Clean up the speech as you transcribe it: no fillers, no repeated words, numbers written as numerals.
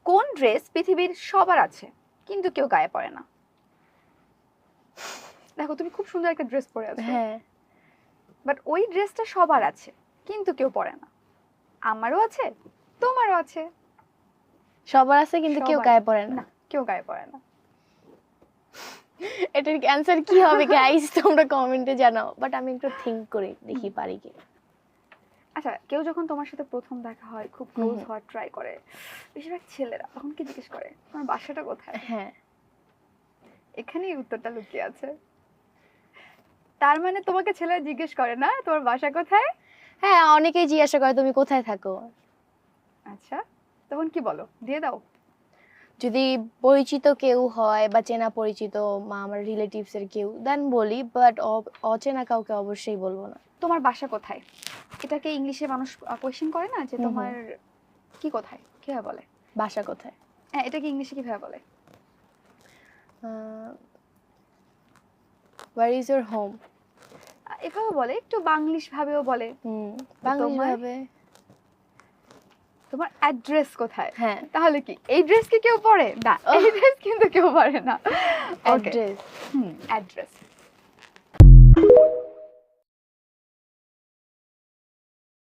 কোন ড্রেস পৃথিবীর সবার আছে কিন্তু কেউ গায়ে পরে না? দেখো তুমি খুব সুন্দর একটা ড্রেস পরে আছো, হ্যাঁ, বাট ওই ড্রেসটা সবার আছে কিন্তু কেউ পরে না। আমারও আছে, তোমারও আছে, সবার আছে কিন্তু কেউ সবার গায়ে পড়ে না। না, কেউ গায়ে পরে না। এটার অ্যান্সার কি হবে গাইস তোমরা কমেন্টে জানাও, বাট আমি একটু থিংক করি দেখি পারি কি। আচ্ছা, কেউ যখন তোমার সাথে প্রথম দেখা হয়, খুব ক্লোজ হওয়ার ট্রাই করে, বেশিরভাগ ছেলেরা তখন কি জিজ্ঞেস করে তোমার বাসাটা কোথায়? হ্যাঁ, এখানেই উত্তরটা লুকিয়ে আছে। তার মানে তোমাকে ছেলেরা জিজ্ঞেস করে না তোমার বাসা কোথায়? হ্যাঁ অনেকেই জিজ্ঞাসা করে তুমি কোথায় থাকো। আচ্ছা, তখন কি বলো, দিয়ে দাও? যদি পরিচিত কেউ হয় বা চেনা পরিচিত মা আমার রিলেটিভস এর কেউ দেন বলি, বাট অচেনা কাউকে অবশ্যই বলবো না। তোমার বাসা কোথায়, এটাকে ইংলিশে মানুষ কোয়েশ্চেন করে না যে তোমার কি কোথায়, কিভাবে বলে? বাসা কোথায়? হ্যাঁ, এটাকে ইংলিশে কিভাবে বলে? Where is your home? এভাবে বলে, একটু বাংলিশ ভাবেও বলে। বাংলা তোমার- ভাবে। তোমার অ্যাড্রেস কোথায়? হ্যাঁ, তাহলে কি এই ড্রেস কি কেউ পরে না? এই ড্রেস কিন্তু কেউ পরে না। ওকে, অ্যাড্রেস। অ্যাড্রেস।